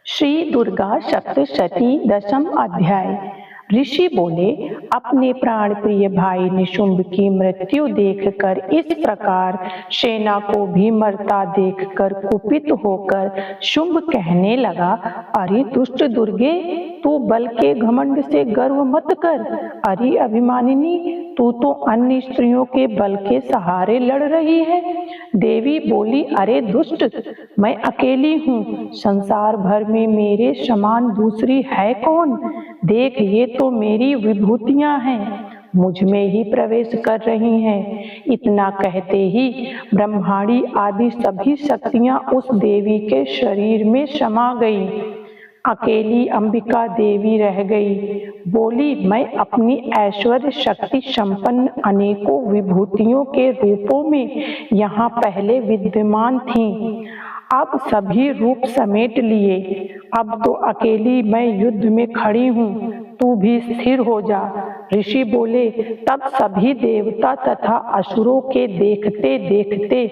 श्री दुर्गा सप्तशती दशम अध्याय। ऋषि बोले, अपने प्राण प्रिय भाई निशुंभ की मृत्यु देखकर इस प्रकार सेना को भी मरता देखकर कुपित होकर शुंभ कहने लगा, अरे दुष्ट दुर्गे, तू बल के घमंड से गर्व मत कर। अरे अभिमानिनी, तू तो अन्य स्त्रियों के बल के सहारे लड़ रही है। देवी बोली, अरे दुष्ट, मैं अकेली हूँ, संसार भर में मेरे समान दूसरी है कौन। देख, ये तो मेरी विभूतियां हैं, मुझ में ही प्रवेश कर रही हैं। इतना कहते ही ब्रह्मांडी आदि सभी शक्तियां उस देवी के शरीर में समा गई। अकेली अंबिका देवी रह गई। बोली, मैं अपनी ऐश्वर्य शक्ति संपन्न अनेकों विभूतियों के रूपों में यहाँ पहले विद्यमान थी, अब सभी रूप समेट लिए। अब तो अकेली मैं युद्ध में खड़ी हूँ, तू भी स्थिर हो जा। ऋषि बोले, तब सभी देवता तथा असुरों के देखते देखते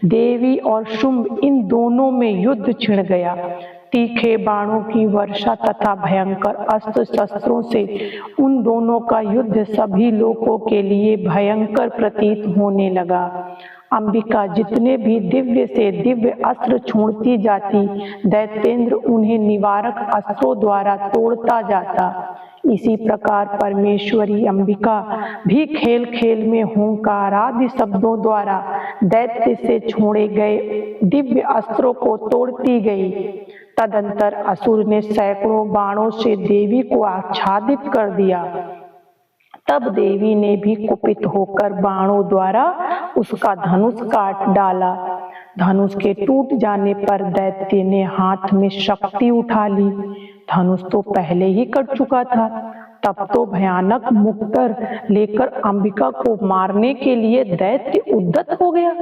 देवी और शुंभ इन दोनों में युद्ध छिड़ गया। तीखे बाणों की वर्षा तथा भयंकर अस्त्र शस्त्रों से उन दोनों का युद्ध सभी लोगों के लिए भयंकर प्रतीत होने लगा। अंबिका जितने भी दिव्य से दिव्य अस्त्र छोड़ती जाती, दैत्येंद्र उन्हें निवारक अस्त्रों द्वारा तोड़ता जाता। इसी प्रकार परमेश्वरी अंबिका भी खेल खेल में हुंकार आदि शब्दों द्वारा दैत्य से छोड़े गए दिव्य अस्त्रों को तोड़ती गई। तदंतर असुर ने सैकड़ों बाणों से देवी को आच्छादित कर दिया। तब देवी ने भी कुपित होकर बाणों द्वारा उसका धनुष काट डाला। धनुष के टूट जाने पर दैत्य ने हाथ में शक्ति उठा ली। धनुष तो पहले ही कट चुका था। तब तो भयानक मुक्तर लेकर अंबिका को मारने के लिए दैत्य उद्यत हो गया।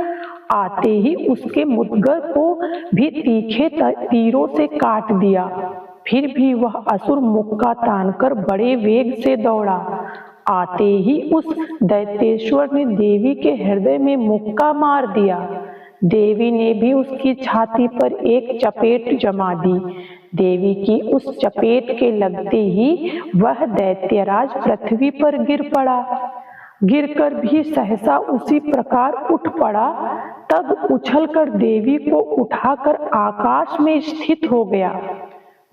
आते ही उसके मुद्गर को भी तीखे तीरों से काट दिया। फिर भी वह असुर मुक्का तानकर बड़े वेग से दौड़ा। आते ही उस दैत्येश्वर ने देवी के हृदय में मुक्का मार दिया। देवी ने भी उसकी छाती पर एक चपेट जमा दी। देवी की उस चपेट के लगते ही वह दैत्यराज पृथ्वी पर गिर पड़ा। गिरकर भी सहसा उसी प्रकार उठ पड़ा। तब उछलकर देवी को उठाकर आकाश में स्थित हो गया।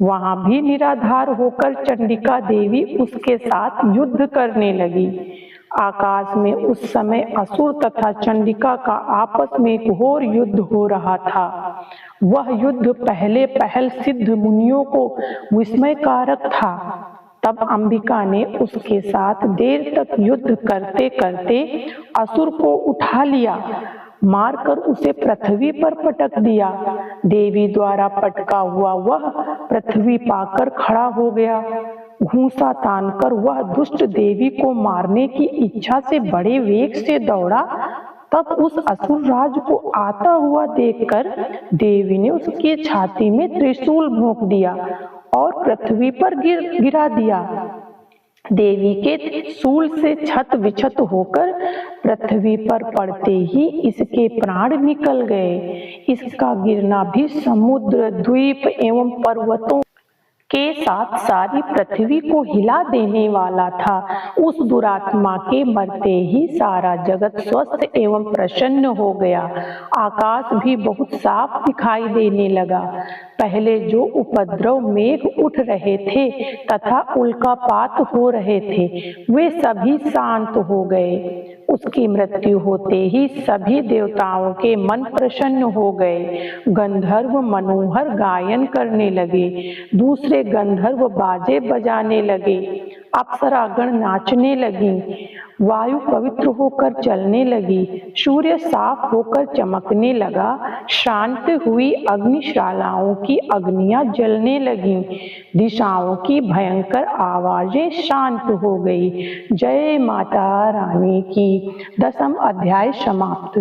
वहां भी निराधार होकर चंडिका देवी उसके साथ युद्ध करने लगी। आकाश में उस समय असुर तथा चंडिका का आपस में घोर युद्ध हो रहा था। वह युद्ध पहले पहल सिद्ध मुनियों को विस्मयकारक था। तब अंबिका ने उसके साथ देर तक युद्ध करते करते असुर को उठा लिया, मारकर उसे पृथ्वी पर पटक दिया। देवी द्वारा पटका हुआ वह पृथ्वी पाकर खड़ा हो गया। घूंसा तानकर वह दुष्ट देवी को मारने की इच्छा से बड़े वेग से दौड़ा। तब उस असुर राज को आता हुआ देखकर देवी ने उसकी छाती में त्रिशूल भोंक दिया और पृथ्वी पर गिरा दिया। देवी के शूल से छत विछत होकर पृथ्वी पर पड़ते ही इसके प्राण निकल गए। इसका गिरना भी समुद्र, द्वीप एवं पर्वतों के साथ सारी पृथ्वी को हिला देने वाला था। उस दुरात्मा के मरते ही सारा जगत स्वस्थ एवं प्रसन्न हो गया। आकाश भी बहुत साफ दिखाई देने लगा। पहले जो उपद्रव मेघ उठ रहे थे तथा उल्कापात हो रहे थे, वे सभी शांत हो गए। उसकी मृत्यु होते ही सभी देवताओं के मन प्रसन्न हो गए। गंधर्व मनोहर गायन करने लगे, दूसरे गंधर्व बाजे बजाने लगे, अप्सरागण नाचने लगी, वायु पवित्र होकर चलने लगी, सूर्य साफ होकर चमकने लगा, शांत हुई अग्निशालाओं की अग्नियां जलने लगीं, दिशाओं की भयंकर आवाजें शांत हो गई। जय माता रानी की। 10वां अध्याय समाप्त।